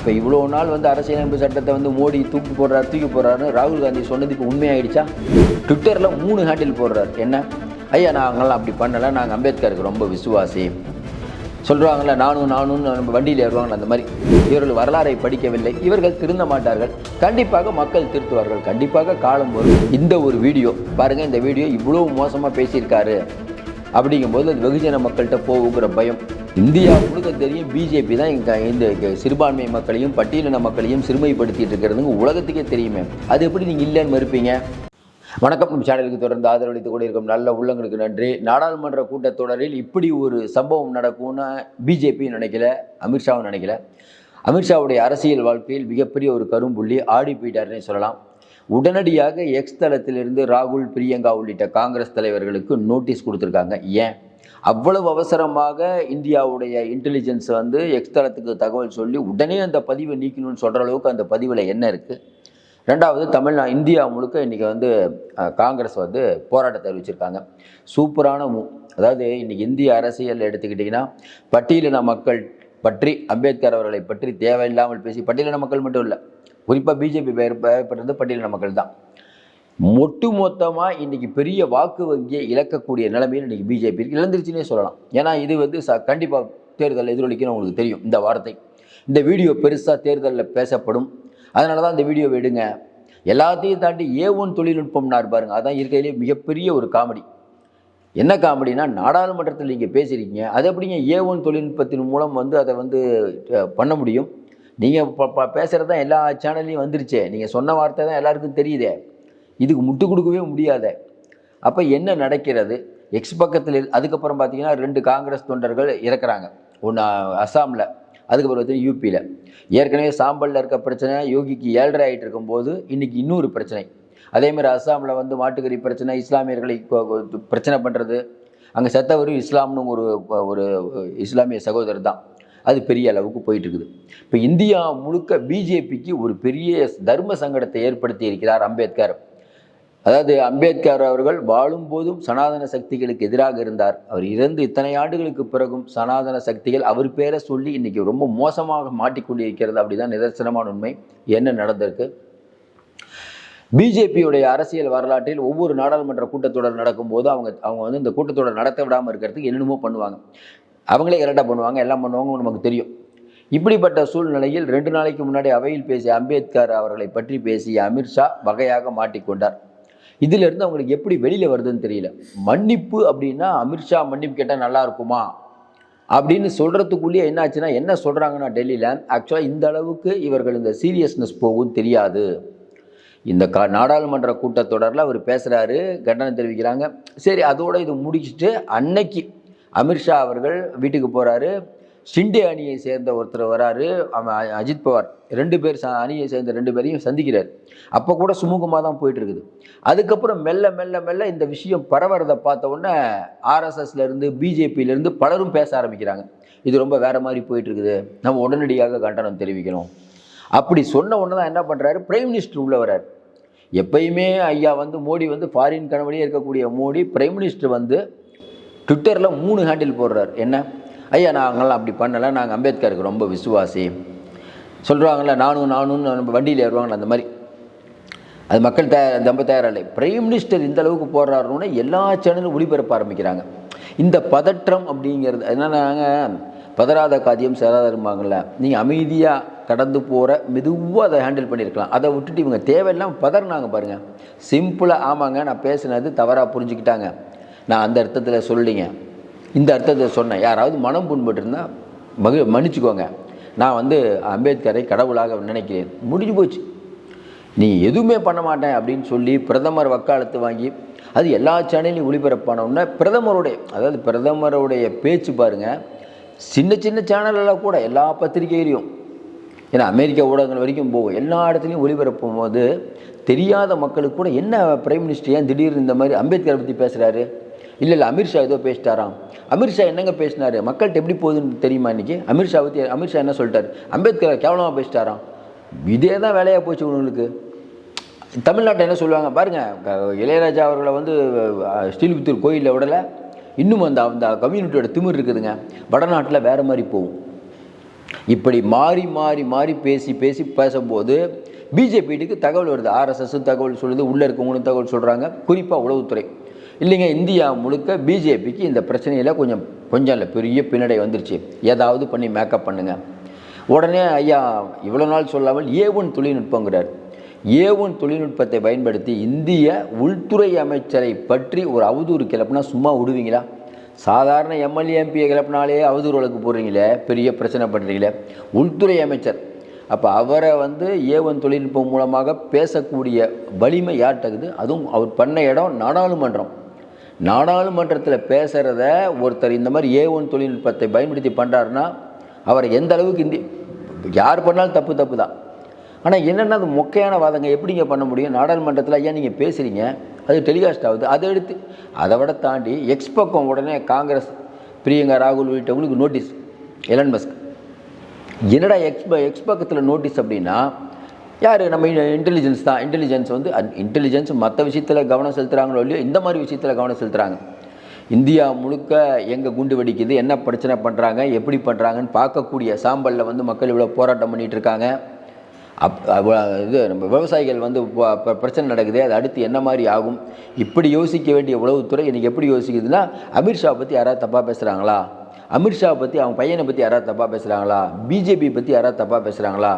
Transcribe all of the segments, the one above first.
இப்போ இவ்வளோ நாள் வந்து அரசியலமைப்பு சட்டத்தை வந்து மோடி தூக்கி போடுறாருன்னு ராகுல் காந்தி சொன்னது இப்போ உண்மையாயிடுச்சா? ட்விட்டரில் 3 ஹேண்டில் போடுறாரு. என்ன ஐயா நாங்களாம் அப்படி பண்ணலை, நாங்கள் அம்பேத்கருக்கு ரொம்ப விசுவாசி சொல்கிறாங்களே, நானும் நம்ம வண்டியில் ஏறுவாங்களே, அந்த மாதிரி. இவர்கள் வரலாறை படிக்கவில்லை, இவர்கள் திருந்த மாட்டார்கள். கண்டிப்பாக மக்கள் திருத்துவார்கள், கண்டிப்பாக காலம் வரும். இந்த ஒரு வீடியோ பாருங்கள், இந்த வீடியோ இவ்வளோ மோசமாக பேசியிருக்காரு அப்படிங்கும்போது அது வெகுஜன மக்கள்கிட்ட போகுங்கிற பயம். இந்தியா முழுக்க தெரியும், பிஜேபி தான் இந்த சிறுபான்மை மக்களையும் பட்டியலின மக்களையும் சிறுமைப்படுத்திட்டு இருக்கிறதுங்க உலகத்துக்கே தெரியுமே. அது எப்படி நீங்கள் இல்லைன்னு மறுப்பீங்க? வணக்கம். நம்ம சேனலுக்கு தொடர்ந்து ஆதரவளித்து கூட இருக்கும் நல்ல உள்ளங்களுக்கு நன்றி. நாடாளுமன்ற கூட்டத்தொடரில் இப்படி ஒரு சம்பவம் நடக்கும்னு பிஜேபியும் நினைக்கல, அமித்ஷாவும் நினைக்கல. அமித்ஷாவுடைய அரசியல் வாழ்க்கையில் மிகப்பெரிய ஒரு கரும்புள்ளி ஆடி போயிட்டாருன்னே சொல்லலாம். உடனடியாக எக்ஸ் தளத்திலிருந்து ராகுல், பிரியங்கா உள்ளிட்ட காங்கிரஸ் தலைவர்களுக்கு நோட்டீஸ் கொடுத்துருக்காங்க. ஏன் அவ்வளவு அவசரமாக இந்தியாவுடைய இன்டெலிஜென்ஸ் வந்து எக்ஸ் தளத்துக்கு தகவல் சொல்லி உடனே அந்த பதிவை நீக்கணும்னு சொல்கிற அளவுக்கு அந்த பதிவில் என்ன இருக்குது? ரெண்டாவது, இந்தியா முழுக்க இன்றைக்கி வந்து காங்கிரஸ் வந்து போராட்டத்தை அறிவிச்சிருக்காங்க. சூப்பரான அதாவது இன்றைக்கி இந்திய அரசியல் எடுத்துக்கிட்டிங்கன்னா பட்டியலின மக்கள் பற்றி, அம்பேத்கர் அவர்களை பற்றி தேவையில்லாமல் பேசி, பட்டியலின மக்கள் மட்டும் இல்லை, குறிப்பாக பிஜேபி பெயர்பட்டது பட்டியலின மக்கள் தான். மொத்தமாக இன்றைக்கி பெரிய வாக்கு வங்கியை இழக்கக்கூடிய நிலைமையில் இன்றைக்கி பிஜேபி இழந்துருச்சுன்னே சொல்லலாம். ஏன்னா இது வந்து கண்டிப்பாக தேர்தல் எதிரொலிக்குன்னு உங்களுக்கு தெரியும். இந்த வார்த்தை, இந்த வீடியோ பெருசாக தேர்தலில் பேசப்படும். அதனால தான் இந்த வீடியோவை எடுங்க. எல்லாத்தையும் தாண்டி A1 தொழில்நுட்பம்னா பாருங்க, அதான் இருக்கிறதுலே மிகப்பெரிய ஒரு காமெடி. என்ன காமெடினா, நாடாளுமன்றத்தில் நீங்கள் பேசுகிறீங்க, அது எப்படிங்க A1 தொழில்நுட்பத்தின் மூலம் வந்து அதை வந்து பண்ண முடியும்? நீங்கள் பேசுகிறது தான் எல்லா சேனல்லையும் வந்துருச்சே, நீங்கள் சொன்ன வார்த்தை தான் எல்லாருக்கும் தெரியுதே, இதுக்கு முட்டு கொடுக்கவே முடியாத. அப்போ என்ன நடக்கிறது? எக்ஸ் பக்கத்தில் அதுக்கப்புறம் பார்த்தீங்கன்னா 2 காங்கிரஸ் தொண்டர்கள் இறக்குறாங்க. ஒன்று அசாமில், அதுக்கப்புறம் பார்த்தீங்கன்னா யூபியில். ஏற்கனவே சாம்பலில் இருக்க பிரச்சனை யோகிக்கு 7.5 ஆகிட்டு இருக்கும்போது இன்றைக்கி இன்னொரு பிரச்சனை. அதேமாதிரி அசாமில் வந்து மாட்டுக்கறி பிரச்சனை, இஸ்லாமியர்களை பிரச்சனை பண்ணுறது. அங்கே செத்தவரும் இஸ்லாம்னு ஒரு இஸ்லாமிய சகோதரர் தான். அது பெரிய அளவுக்கு போயிட்டுருக்குது. இப்போ இந்தியா முழுக்க பிஜேபிக்கு ஒரு பெரிய தர்ம சங்கடத்தை ஏற்படுத்தி இருக்கிறார் அம்பேத்கர். அதாவது அம்பேத்கர் அவர்கள் வாழும்போதும் சனாதன சக்திகளுக்கு எதிராக இருந்தார். அவர் இறந்து இத்தனை ஆண்டுகளுக்கு பிறகும் சனாதன சக்திகள் அவர் பேரை சொல்லி இன்றைக்கி ரொம்ப மோசமாக மாட்டிக்கொண்டிருக்கிறது. அப்படிதான் நிதர்சனமான உண்மை. என்ன நடந்திருக்கு? பிஜேபியுடைய அரசியல் வரலாற்றில் ஒவ்வொரு நாடாளுமன்ற கூட்டத்தொடர் நடக்கும்போது அவங்க வந்து இந்த கூட்டத்தொடர் நடத்த விடாமல் இருக்கிறதுக்கு என்னென்னமோ பண்ணுவாங்க. அவங்களே கரெக்டாக பண்ணுவாங்க, எல்லாம் பண்ணுவாங்க, நமக்கு தெரியும். இப்படிப்பட்ட சூழ்நிலையில் 2 நாளைக்கு முன்னாடி அவையில் பேசிய அம்பேத்கர் அவர்களை பற்றி பேசிய அமித்ஷா வகையாக மாட்டிக்கொண்டார். இதிலிருந்து அவங்களுக்கு எப்படி வெளியில் வருதுன்னு தெரியல. மன்னிப்பு அப்படின்னா அமித்ஷா மன்னிப்பு கேட்டால் நல்லா இருக்குமா அப்படின்னு சொல்கிறதுக்குள்ளேயே என்ன ஆச்சுன்னா, என்ன சொல்கிறாங்கன்னா டெல்லியில், ஆக்சுவலாக இந்த அளவுக்கு இவர்கள் இந்த சீரியஸ்னஸ் போகும் தெரியாது. இந்த நாடாளுமன்ற கூட்டத்தொடரில் அவர் பேசுகிறாரு, கண்டனம் தெரிவிக்கிறாங்க. சரி, அதோடு இது முடிச்சுட்டு அன்னைக்கு அமித்ஷா அவர்கள் வீட்டுக்கு போகிறாரு. ஷிண்டே அணியை சேர்ந்த ஒருத்தர் வராரு, அஜித் பவார், 2 பேர் அணியை சேர்ந்த 2 பேரையும் சந்திக்கிறார். அப்போ கூட சுமூகமாக தான் போயிட்டு இருக்குது. அதுக்கப்புறம் மெல்ல இந்த விஷயம் பரவறதை பார்த்த உடனே ஆர்எஸ்எஸ்லேருந்து பிஜேபியிலேருந்து பலரும் பேச ஆரம்பிக்கிறாங்க. இது ரொம்ப வேறு மாதிரி போயிட்டு இருக்குது, நம்ம உடனடியாக கண்டனம் தெரிவிக்கணும். அப்படி சொன்ன உடனே தான் என்ன பண்ணுறாரு, பிரைம் மினிஸ்டர் உள்ளே வர்றார். எப்பயுமே ஐயா வந்து மோடி வந்து ஃபாரின் கனவுலேயே இருக்கக்கூடிய மோடி, பிரைம் மினிஸ்டர் வந்து ட்விட்டரில் 3 ஹேண்டில் போடுறார். என்ன ஐயா நாங்களாம் அப்படி பண்ணலை, நாங்கள் அம்பேத்கருக்கு ரொம்ப விசுவாசி சொல்கிறாங்களே, நானும் நம்ம வண்டியில் ஏறுவாங்களே, அந்த மாதிரி. அது மக்கள் ரொம்ப தயாரில்லை. பிரைம் மினிஸ்டர் இந்த அளவுக்கு போடுறாருன்னு எல்லா சேனலும் ஒளிபரப்ப ஆரம்பிக்கிறாங்க. இந்த பதற்றம் அப்படிங்கிறது என்னன்னாங்க, பதறாத காரியம் சேராதரும்பாங்கள்ல. நீங்கள் அமைதியாக கடந்து போகிற மெதுவாக அதை ஹேண்டில் பண்ணியிருக்கலாம். அதை விட்டுட்டு இவங்க தேவையில்லாமல் பதறினாங்க பாருங்கள். சிம்பிளாக ஆமாங்க நான் பேசுனது தவறாக புரிஞ்சுக்கிட்டாங்க, நான் அந்த அர்த்தத்தில் சொல்லிங்க, இந்த அர்த்தத்தை சொன்னேன், யாராவது மனம் புண்பட்டுருந்தால் மன்னிச்சுக்கோங்க, நான் வந்து அம்பேத்கரை கடவுளாக நினைக்கிறேன், முடிஞ்சு போச்சு, நீ எதுவுமே பண்ண மாட்டேன் அப்படின்னு சொல்லி பிரதமர் வக்காலத்து வாங்கி அது எல்லா சேனலையும் ஒளிபரப்பானோன்னா பிரதமருடைய பேச்சு பாருங்கள். சின்ன சேனலெல்லாம் கூட எல்லா பத்திரிகையிலையும், ஏன்னா அமெரிக்கா ஊடகங்கள் வரைக்கும் போகும், எல்லா இடத்துலையும் ஒளிபரப்பும் போது தெரியாத மக்களுக்கு கூட என்ன பிரைம் மினிஸ்டர் ஏன் திடீர்னு இந்த மாதிரி அம்பேத்கரை பற்றி பேசுகிறாரு, இல்லை அமித்ஷா ஏதோ பேசிட்டாராம். அமித்ஷா என்னங்க பேசினார், மக்கள்கிட்ட எப்படி போகுதுன்னு தெரியுமா? இன்றைக்கி அமித்ஷா என்ன சொல்லிட்டார், அம்பேத்கரை கேவலமாக பேசிட்டாராம். இதே தான் வேலையாக போச்சு உங்களுக்கு. தமிழ்நாட்டில் என்ன சொல்லுவாங்க பாருங்கள், இளையராஜா அவர்களை வந்து ஸ்ரீவில்லிபுத்தூர் கோயிலில் விடலை, இன்னும் அந்த கம்யூனிட்டியோட திமிர் இருக்குதுங்க. வடநாட்டில் வேறு மாதிரி போகும். இப்படி மாறி மாறி மாறி பேசும்போது பிஜேபிக்கு தகவல் வருது. ஆர்எஸ்எஸ் தகவல் சொல்லுது, உள்ளே இருக்கவங்களும் தகவல் சொல்கிறாங்க, குறிப்பாக உளவுத்துறை. இல்லைங்க, இந்தியா முழுக்க பிஜேபிக்கு இந்த பிரச்சனையில் கொஞ்சம் இல்லை பெரிய பின்னடை வந்துருச்சு, ஏதாவது பண்ணி மேக்கப் பண்ணுங்க. உடனே ஐயா இவ்வளோ நாள் சொல்லாமல் A1 தொழில்நுட்பங்கிறார். A1 தொழில்நுட்பத்தை பயன்படுத்தி இந்திய உள்துறை அமைச்சரை பற்றி ஒரு அவதூறு கிளப்புனா சும்மா விடுவீங்களா? சாதாரண எம்எல்ஏ எம்பியை கிளப்பினாலே அவதூறு வழக்கு போடுறீங்களே, பெரிய பிரச்சனை பண்ணுறீங்களே. உள்துறை அமைச்சர், அப்போ அவரை A1 தொழில்நுட்பம் மூலமாக பேசக்கூடிய வலிமை யார்கிட்டக்குது? அதுவும் அவர் பண்ண இடம் நாடாளுமன்றத்தில் பேசுகிறத ஒருத்தர் இந்த மாதிரி A1 தொழில்நுட்பத்தை பயன்படுத்தி பண்ணுறாருன்னா அவரை எந்த அளவுக்கு யார் பண்ணாலும் தப்பு தான். ஆனால் என்னென்னா அது மொக்கையான வாதங்க எப்படிங்க பண்ண முடியும்? நாடாளுமன்றத்தில் ஐயா நீங்கள் பேசுகிறீங்க, அது டெலிகாஸ்ட் ஆகுது, அதை எடுத்து அதை விட தாண்டி எக்ஸ் பக்கம் உடனே காங்கிரஸ் பிரியங்கா ராகுல் உள்ளிட்டவங்களுக்கு நோட்டீஸ். எலன் மஸ்க் என்னடா எக்ஸ் பக்கத்தில் நோட்டீஸ் அப்படின்னா யார்? நம்ம இன்டெலிஜென்ஸ் தான். இன்டெலிஜென்ஸ் மற்ற விஷயத்தில் கவனம் செலுத்துகிறாங்களோ இல்லையோ, இந்த மாதிரி விஷயத்தில் கவனம் செலுத்துகிறாங்க. இந்தியா முழுக்க எங்கே குண்டு வெடிக்குது, என்ன பிரச்சனை பண்ணுறாங்க, எப்படி பண்ணுறாங்கன்னு பார்க்கக்கூடிய சாம்பலில் மக்கள் இவ்வளோ போராட்டம் பண்ணிகிட்டு இருக்காங்க. இது நம்ம விவசாயிகள் பிரச்சனை நடக்குது, அது அடுத்து என்ன மாதிரி ஆகும், இப்படி யோசிக்க வேண்டிய உளவுத்துறை இன்றைக்கி எப்படி யோசிக்குதுன்னா, அமித்ஷா பற்றி யாராவது தப்பாக பேசுகிறாங்களா, அமித்ஷா பற்றி அவங்க பையனை பற்றி யாராவது தப்பாக பேசுகிறாங்களா, பிஜேபி பற்றி யாராவது தப்பாக பேசுகிறாங்களா,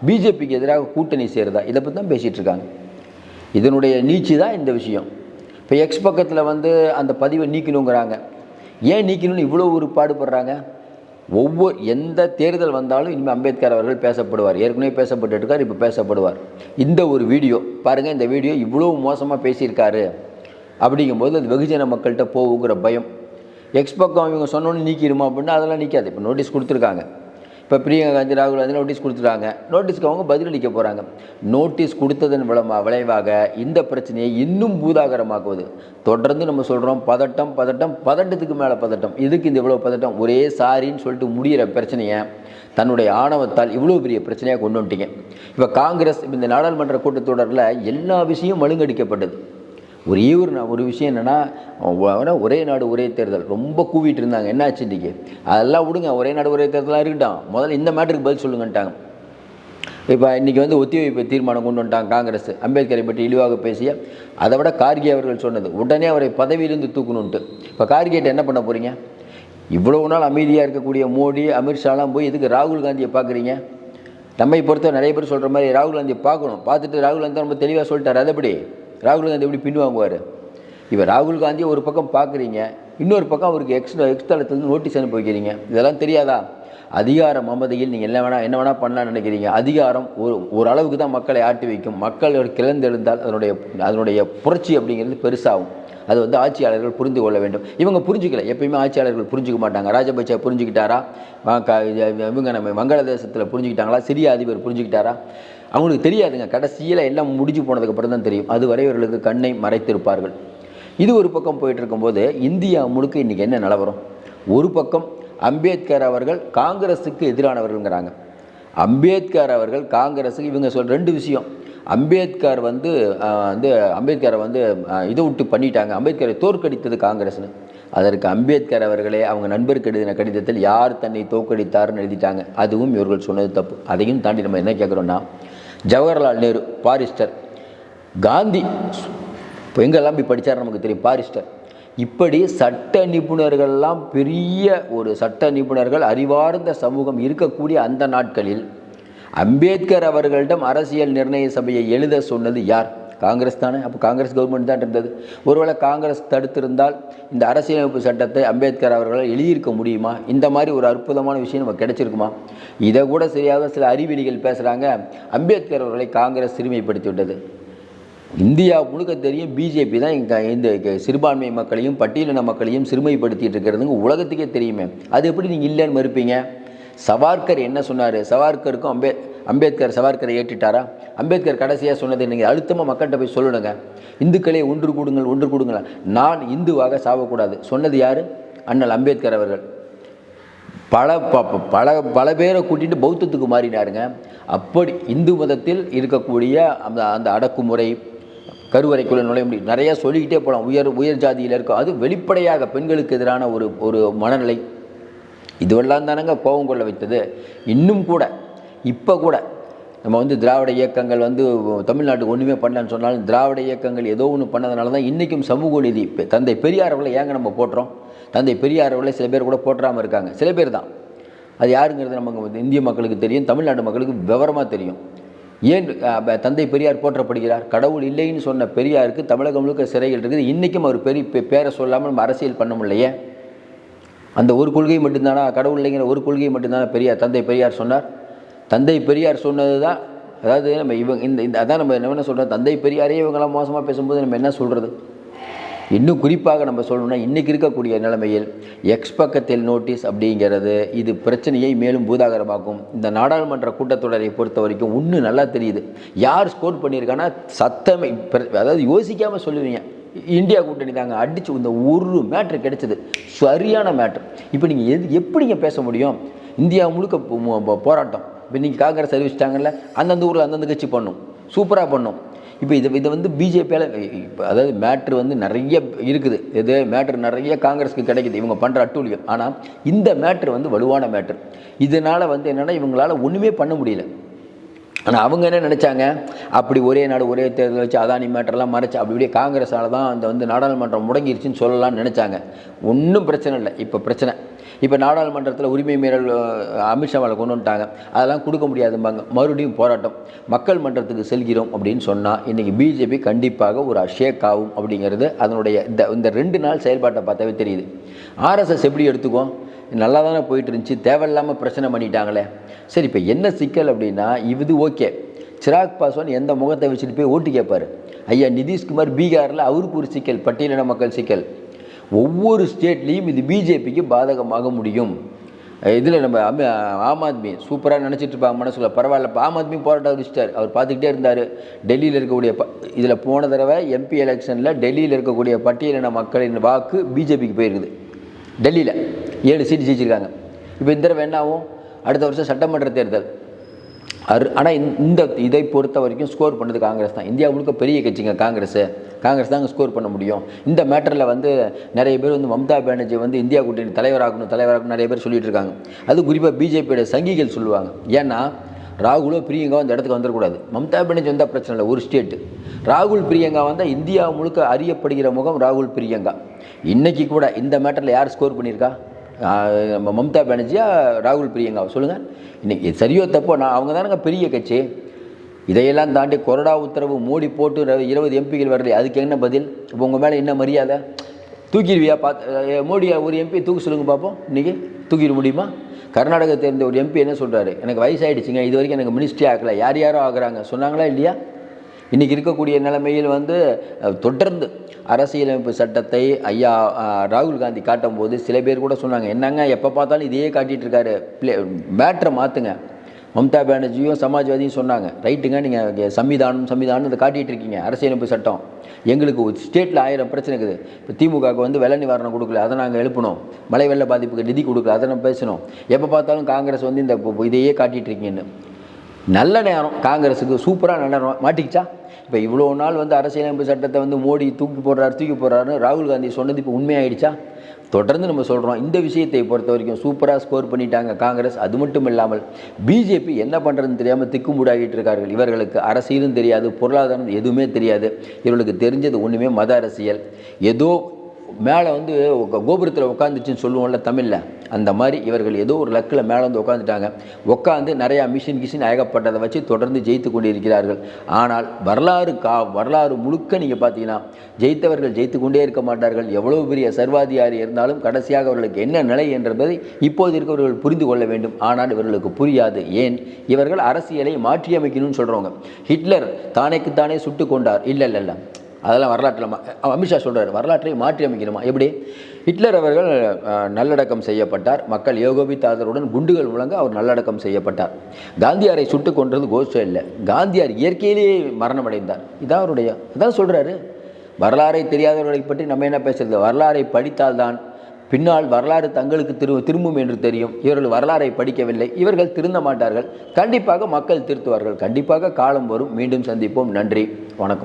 பிஜேபிக்கு எதிராக கூட்டணி சேருதா, இதை பற்றி தான் பேசிகிட்டு இருக்காங்க. இதனுடைய நீச்சி தான் இந்த விஷயம். இப்போ எக்ஸ் பக்கத்தில் அந்த பதிவை நீக்கணுங்கிறாங்க. ஏன் நீக்கணும்னு இவ்வளோ ஒரு பாடுபடுறாங்க? எந்த தேர்தல் வந்தாலும் இனிமேல் அம்பேத்கர் அவர்கள் பேசப்படுவார். ஏற்கனவே பேசப்பட்டு இருக்கார், இப்போ பேசப்படுவார். இந்த ஒரு வீடியோ பாருங்கள், இந்த வீடியோ இவ்வளோ மோசமாக பேசியிருக்காரு அப்படிங்கும்போது அது வெகுஜன மக்கள்கிட்ட போகுங்கிற பயம். எக்ஸ் பக்கம் இவங்க சொன்னோன்னு நீக்கிடுமா அப்படின்னா அதெல்லாம் நீக்காது. இப்போ நோட்டீஸ் கொடுத்துருக்காங்க. இப்போ பிரியங்கா காந்தி ராகுல் காந்தி நோட்டீஸ் கொடுத்துட்டாங்க. நோட்டீஸ்க்கு அவங்க பதிலளிக்க போகிறாங்க. நோட்டீஸ் கொடுத்ததன் விளைவாக இந்த பிரச்சனையை இன்னும் பூதாகரமாக்குவது. தொடர்ந்து நம்ம சொல்கிறோம், பதட்டத்துக்கு மேலே பதட்டம். இதுக்கு இந்த இவ்வளோ பதட்டம், ஒரே சாரின்னு சொல்லிட்டு முடிகிற பிரச்சனையை தன்னுடைய ஆணவத்தால் இவ்வளோ பெரிய பிரச்சனையாக கொண்டு வந்துட்டீங்க. இப்போ காங்கிரஸ் இந்த நாடாளுமன்ற கூட்டத்தொடரில் எல்லா விஷயமும் மழுங்கடிக்கப்பட்டது. ஒரு விஷயம் என்னென்னா, ஒரே நாடு ஒரே தேர்தல் ரொம்ப கூவிட்டு இருந்தாங்க. என்ன ஆச்சு இன்றைக்கி? அதெல்லாம் விடுங்க, ஒரே நாடு ஒரே தேர்தலாக இருக்கட்டும், முதல்ல இந்த மேட்டருக்கு பதில் சொல்லுங்கன்ட்டாங்க. இப்போ இன்றைக்கி ஒத்திவைப்பு தீர்மானம் கொண்டு வந்துட்டாங்க காங்கிரஸ். அம்பேத்கரை பற்றி இழிவாக பேசிய, அதை விட கார்கே அவர்கள் சொன்னது உடனே அவரை பதவியிலிருந்து தூக்கணுன்ட்டு. இப்போ கார்கேட்ட என்ன பண்ண போகிறீங்க? இவ்வளவு நாள் அமைதியாக இருக்கக்கூடிய மோடி அமித்ஷாலாம் போய் எதுக்கு ராகுல் காந்தியை பார்க்குறீங்க? நம்மை பொறுத்த நிறைய பேர் சொல்கிற மாதிரி ராகுல் காந்தியை பார்க்கணும். பார்த்துட்டு ராகுல் காந்தி ரொம்ப தெளிவாக சொல்லிட்டார். அதுபடி ராகுல் காந்தி எப்படி பின்வாங்குவார்? இப்போ ராகுல் காந்தியை ஒரு பக்கம் பார்க்குறீங்க, இன்னொரு பக்கம் அவருக்கு எக்ஸ் தளத்துலேருந்து நோட்டீஸ் அனுப்பி வைக்கிறீங்க. இதெல்லாம் தெரியாதா? அதிகார மமதையில் நீங்கள் என்ன வேணால் பண்ணலான்னு நினைக்கிறீங்க. அதிகாரம் ஒரு அளவுக்கு தான் மக்களை ஆட்டி வைக்கும். மக்கள் கிளர்ந்தெழுந்தால் அதனுடைய புரட்சி அப்படிங்கிறது பெருசாகும். அது ஆட்சியாளர்கள் புரிந்து கொள்ள வேண்டும். இவங்க புரிஞ்சுக்கல. எப்பயுமே ஆட்சியாளர்கள் புரிஞ்சுக்க மாட்டாங்க. ராஜபக்சே புரிஞ்சுக்கிட்டாரா? இவங்க நம்ம வங்காளதேசத்தில் புரிஞ்சுக்கிட்டாங்களா? சிரியா அதிபர் புரிஞ்சுக்கிட்டாரா? அவங்களுக்கு தெரியாதுங்க. கடைசியில் எல்லாம் முடிஞ்சு போனதுக்கப்புறம் தான் தெரியும். அதுவரை இவர்களுக்கு கண்ணை மறைத்திருப்பார்கள். இது ஒரு பக்கம் போயிட்டு இருக்கும்போது இந்தியா முழுக்க இன்றைக்கி என்ன நிலவரம்? ஒரு பக்கம் அம்பேத்கர் அவர்கள் காங்கிரஸுக்கு எதிரானவர்கள்ங்கிறாங்க. அம்பேத்கர் அவர்கள் காங்கிரஸுக்கு இவங்க ரெண்டு விஷயம். அம்பேத்கர் அம்பேத்கரை இதை விட்டு பண்ணிட்டாங்க. அம்பேத்கரை தோற்கடித்தது காங்கிரஸ்னு. அதற்கு அம்பேத்கர் அவர்களே அவங்க நண்பருக்கு எழுதின கடிதத்தில் யார் தன்னை தோற்கடித்தார்னு எழுதிட்டாங்க. அதுவும் இவர்கள் சொன்னது தப்பு. அதையும் தாண்டி நம்ம என்ன கேட்குறோன்னா, ஜவஹர்லால் நேரு பாரிஸ்டர், காந்தி இப்போ எங்கெல்லாம் போய் படித்தார் நமக்கு தெரியும், பாரிஸ்டர். இப்படி சட்ட நிபுணர்கள்லாம் பெரிய ஒரு சட்ட நிபுணர்கள் அறிவார்ந்த சமூகம் இருக்கக்கூடிய அந்த நாட்களில் அம்பேத்கர் அவர்களிடம் அரசியல் நிர்ணய சபையை எழுத சொன்னது யார்? காங்கிரஸ் தானே. அப்போ காங்கிரஸ் கவர்மெண்ட் தான் இருந்தது. ஒருவேளை காங்கிரஸ் தடுத்திருந்தால் இந்த அரசியலமைப்பு சட்டத்தை அம்பேத்கர் அவர்களால் எழுதியிருக்க முடியுமா? இந்த மாதிரி ஒரு அற்புதமான விஷயம் நமக்கு கிடைச்சிருக்குமா? இதை கூட சரியாக சில அறிவியலிகள் பேசுகிறாங்க. அம்பேத்கர் அவர்களை காங்கிரஸ் சிறுமைப்படுத்தி விட்டது. இந்தியா முழுக்க தெரியும், பிஜேபி தான் இந்த சிறுபான்மை மக்களையும் பட்டியலின மக்களையும் சிறுமைப்படுத்திட்டு இருக்கிறதுங்க உலகத்துக்கே தெரியுமே. அது எப்படி நீங்கள் இல்லைன்னு மறுப்பீங்க? சவார்கர் என்ன சொன்னார்? சவார்கருக்கும் அம்பேத்கர் சவார்கரை ஏற்றிட்டாரா? அம்பேத்கர் கடைசியாக சொன்னது நீங்கள் அழுத்தமாக மக்கள்கிட்ட போய் சொல்லணுங்க, இந்துக்களே ஒன்று கூடுங்கள், நான் இந்துவாக சாவக்கூடாது சொன்னது யார்? அண்ணல் அம்பேத்கர் அவர்கள். பல பேரை கூட்டிகிட்டு பௌத்தத்துக்கு மாறினாருங்க. அப்படி இந்து மதத்தில் இருக்கக்கூடிய அந்த அடக்குமுறை, கருவறைக்குள்ள நுழைய முடியும், நிறையா சொல்லிக்கிட்டே போகலாம். உயர் ஜாதியில் இருக்கும். அது வெளிப்படையாக பெண்களுக்கு எதிரான ஒரு மனநிலை. இதுவெல்லாம் தானங்க கோபம் கொள்ள வைத்தது. இன்னும் கூட இப்போ கூட நம்ம வந்து திராவிட இயக்கங்கள் வந்து தமிழ்நாட்டுக்கு ஒன்றுமே பண்ணலன்னு சொன்னாலும் திராவிட இயக்கங்கள் ஏதோ ஒன்று பண்ணதுனால தான் இன்றைக்கும் சமூக நீதி தந்தை பெரியார் அவர்களை ஏங்க நம்ம போட்டுறோம். தந்தை பெரியார் அவர்களை சில பேர் கூட போட்டுறாமல் இருக்காங்க, சில பேர் தான். அது யாருங்கிறது நமக்கு இந்திய மக்களுக்கு தெரியும், தமிழ்நாட்டு மக்களுக்கு விவரமாக தெரியும். ஏன் தந்தை பெரியார் போற்றப்படுகிறார்? கடவுள் இல்லைன்னு சொன்ன பெரியாருக்கு தமிழகம் முழுக்க சிறைகள் இருக்குது. இன்றைக்கும் அவர் பேரை சொல்லாமல் நம்ம அரசியல் பண்ண முடியலையே. அந்த ஒரு கொள்கை மட்டும்தானா, கடவுள் இல்லைங்கிற ஒரு கொள்கை மட்டும்தானே தந்தை பெரியார் சொன்னார். தந்தை பெரியார் சொன்னது தான், அதாவது நம்ம இந்த அதான் நம்ம என்ன சொல்கிறோம், தந்தை பெரியாரே இவங்களாம் மோசமாக பேசும்போது நம்ம என்ன சொல்கிறது? இன்னும் குறிப்பாக நம்ம சொல்லணும்னா இன்றைக்கி இருக்கக்கூடிய நிலைமையில் எக்ஸ் பக்கத்தில் நோட்டீஸ் அப்படிங்கிறது இது பிரச்சனையை மேலும் பூதாகரமாக்கும். இந்த நாடாளுமன்ற கூட்டத்தொடரை பொறுத்த வரைக்கும் ஒன்று நல்லா தெரியுது, யார் ஸ்கோர் பண்ணியிருக்காங்கன்னா சத்தமே, அதாவது யோசிக்காமல் சொல்லுவீங்க, இந்தியா கூட்டணி தாங்க அடித்து இந்த ஒரு மேட்ரு கிடைச்சது, சரியான மேட்ரு. இப்போ நீங்கள் எப்படிங்க பேச முடியும்? இந்தியா முழுக்க போராட்டம். இப்போ நீங்கள் காங்கிரஸ் அறிவிச்சிட்டாங்கல்ல, அந்தந்த ஊரில் அந்தந்த கட்சி பண்ணும், சூப்பராக பண்ணும். இப்போ இதை வந்து பிஜேபியால் அதாவது மேட்ரு வந்து நிறைய இருக்குது, இது மேட்ரு நிறைய காங்கிரஸுக்கு கிடைக்குது இவங்க பண்ணுற அட்டூழியம். ஆனால் இந்த மேட்ரு வந்து வலுவான மேட்ரு. இதனால் வந்து என்னென்னா இவங்களால் ஒன்றுமே பண்ண முடியல. ஆனால் அவங்க என்ன நினச்சாங்க, அப்படி ஒரே நாடு ஒரே தேர்தல் வச்சு அதானி மேட்டரெல்லாம் மறைச்சு அப்படியே காங்கிரஸால் தான் அந்த வந்து நாடாளுமன்றம் முடங்கிருச்சுன்னு சொல்லலாம்னு நினச்சாங்க. ஒன்றும் பிரச்சனை இல்லை. இப்போ பிரச்சனை, இப்போ நாடாளுமன்றத்தில் உரிமை மீறல் அமித்ஷாவால் கொண்டு வந்துட்டாங்க, அதெல்லாம் கொடுக்க முடியாதும்பாங்க. மறுபடியும் போராட்டம், மக்கள் மன்றத்துக்கு செல்கிறோம் அப்படின்னு சொன்னால் இன்றைக்கி பிஜேபி கண்டிப்பாக ஒரு ஷேக் ஆகும் அப்படிங்கிறது அதனுடைய இந்த 2 நாள் செயல்பாட்டை பார்த்தாவே தெரியுது. ஆர்எஸ்எஸ் எப்படி எடுத்துக்கும், நல்லா தானே போயிட்டு இருந்துச்சு, தேவையில்லாமல் பிரச்சனை பண்ணிட்டாங்களே. சரி, இப்போ என்ன சிக்கல் அப்படின்னா, இது ஓகே, சிராக் பாஸ்வான் எந்த முகத்தை வச்சுட்டு போய் ஓட்டு கேட்பார். ஐயா நிதிஷ்குமார் பீகாரில் அவருக்கு ஒரு சிக்கல், பட்டியலின மக்கள் சிக்கல். ஒவ்வொரு ஸ்டேட்லேயும் இது பிஜேபிக்கு பாதகமாக முடியும். இதில் நம்ம ஆம் ஆத்மி சூப்பராக நினச்சிட்டு இருப்பாங்க மனசுல, பரவாயில்ல ஆம் ஆத்மி போராட்டம் அறிவிச்சிட்டார், அவர் பார்த்துக்கிட்டே இருந்தார். டெல்லியில் இருக்கக்கூடிய இதில் போன தடவை எம்பி எலெக்ஷனில் டெல்லியில் இருக்கக்கூடிய பட்டியலின மக்களின் வாக்கு பிஜேபிக்கு போயிருக்குது. டெல்லியில் 7 சீட்டு ஜெயிச்சிருக்காங்க. இப்போ இந்த தடவை என்ன ஆகும், அடுத்த வருஷம் சட்டமன்ற தேர்தல். ஆனால் இதை பொறுத்த வரைக்கும் ஸ்கோர் பண்ணது காங்கிரஸ் தான். இந்தியா முழுக்க பெரிய கட்சிங்க காங்கிரஸ் தாங்க ஸ்கோர் பண்ண முடியும். இந்த மேட்டரில் வந்து நிறைய பேர் வந்து மம்தா பானர்ஜி வந்து இந்தியா கூட்டணி தலைவராகணும் நிறைய பேர் சொல்லிட்டு இருக்காங்க. அது குறிப்பாக பிஜேபியோட சங்கிகள் சொல்லுவாங்க. ஏன்னா ராகுலோ பிரியங்காவோ அந்த இடத்துக்கு வந்துடக்கூடாது. மம்தா பானர்ஜி வந்தால் பிரச்சனை இல்லை, ஒரு ஸ்டேட்டு. ராகுல் பிரியங்கா வந்தால் இந்தியா முழுக்க அறியப்படுகிற முகம் ராகுல் பிரியங்கா. இன்றைக்கி கூட இந்த மேட்டரில் யார் ஸ்கோர் பண்ணியிருக்கா, மம்தா பானர்ஜியா ராகுல் பிரியங்காவை சொல்லுங்கள். இன்றைக்கி சரியோ தப்போ, அவங்க தானங்க பெரிய கட்சி. இதையெல்லாம் தாண்டி கொறடா உத்தரவு மோடி போட்டு 20 எம்பிகள் வரலையே, அதுக்கு என்ன பதில்? இப்போ உங்கள் மேலே என்ன மரியாதை? தூக்கிடுவியா? மோடி ஒரு எம்பி தூக்க சொல்லுங்கள் பார்ப்போம். இன்றைக்கி தூக்கிட முடியுமா? கர்நாடகத்தை சேர்ந்த ஒரு எம்பி என்ன சொல்கிறாரு, எனக்கு வயசாகிடுச்சிங்க, இது வரைக்கும் எனக்கு மினிஸ்ட்ரி ஆகலை. யாரோ ஆகுறாங்க சொன்னாங்களா இல்லையா? இன்றைக்கி இருக்கக்கூடிய நிலைமையில் வந்து தொடர்ந்து அரசியலமைப்பு சட்டத்தை ஐயா ராகுல் காந்தி காட்டும் போது சில பேர் கூட சொன்னாங்க, என்னங்க எப்போ பார்த்தாலும் இதையே காட்டிகிட்டு இருக்காரு, மேட்ரை மாற்றுங்க. மம்தா பானர்ஜியும் சமாஜ்வாதியும் சொன்னாங்க, ரைட்டுங்க, நீங்கள் சம்விதானம் இதை காட்டிகிட்டு இருக்கீங்க, அரசியலமைப்பு சட்டம், எங்களுக்கு ஸ்டேட்டில் 1000 பிரச்சனை இருக்குது. இப்போ திமுகவுக்கு வந்து வெள்ள நிவாரணம் கொடுக்கல, அதை நாங்கள் எழுப்பணும். மழை வெள்ள பாதிப்புக்கு நிதி கொடுக்கல, அதை நம்ம பேசணும். எப்போ பார்த்தாலும் காங்கிரஸ் வந்து இந்த இதையே காட்டிகிட்டு இருக்கீங்கன்னு. நல்ல நேரம் காங்கிரஸுக்கு சூப்பராக நல்ல நேரம் மாட்டிக்கிச்சா. இப்போ இவ்வளோ நாள் வந்து அரசியலமைப்பு சட்டத்தை வந்து மோடி தூக்கி போடுறாருன்னு ராகுல் காந்தி சொன்னது இப்போ உண்மையாயிடுச்சா? தொடர்ந்து நம்ம சொல்கிறோம். இந்த விஷயத்தை பொறுத்த வரைக்கும் சூப்பராக ஸ்கோர் பண்ணிட்டாங்க காங்கிரஸ். அது மட்டும் இல்லாமல் பிஜேபி என்ன பண்ணுறதுன்னு தெரியாமல் திக்குமுடாகிட்டு இருக்கார்கள். இவர்களுக்கு அரசியலும் தெரியாது, பொருளாதாரம் எதுவுமே தெரியாது. இவர்களுக்கு தெரிஞ்சது ஒன்றுமே மத அரசியல். ஏதோ மேலே வந்து கோபுரத்தில் உட்காந்துச்சுன்னு சொல்லுவோம்ல தமிழில், அந்த மாதிரி இவர்கள் ஏதோ ஒரு லக்கில் மேலே வந்து உட்காந்துட்டாங்க. உட்காந்து நிறையா மிஷின் ஏகப்பட்டதை வச்சு தொடர்ந்து ஜெயித்து கொண்டு இருக்கிறார்கள். ஆனால் வரலாறு முழுக்க நீங்கள் பார்த்தீங்கன்னா ஜெயித்தவர்கள் ஜெயித்து கொண்டே இருக்க மாட்டார்கள். எவ்வளோ பெரிய சர்வாதிகாரி இருந்தாலும் கடைசியாக அவர்களுக்கு என்ன நிலை என்பதை இப்போது இருக்கவர்கள் புரிந்து கொள்ள வேண்டும். ஆனால் இவர்களுக்கு புரியாது. ஏன்? இவர்கள் அரசியலை மாற்றியமைக்கணும்னு சொல்கிறவங்க. ஹிட்லர் தானேக்குத்தானே சுட்டு கொண்டார். இல்லை, அதெல்லாம் வரலாற்றில் அமித்ஷா சொல்கிறார், வரலாற்றை மாற்றி அமைக்கணுமா? எப்படி? ஹிட்லர் அவர்கள் நல்லடக்கம் செய்யப்பட்டார். மக்கள் ஏகோபித்த ஆதரவுடன் குண்டுகள் முழங்க அவர் நல்லடக்கம் செய்யப்பட்டார். காந்தியாரை சுட்டு கொன்றது கோஷ்டம் இல்லை, காந்தியார் இயற்கையிலேயே மரணம் அடைந்தார். இதான் சொல்கிறாரு. வரலாறை தெரியாதவர்களை பற்றி நம்ம என்ன பேசுறது? வரலாறை படித்தால்தான் பின்னால் வரலாறு தங்களுக்கு திரும்பும் என்று தெரியும். இவர்கள் வரலாறை படிக்கவில்லை, இவர்கள் திருந்த மாட்டார்கள். கண்டிப்பாக மக்கள் திருத்துவார்கள். கண்டிப்பாக காலம் வரும். மீண்டும் சந்திப்போம். நன்றி, வணக்கம்.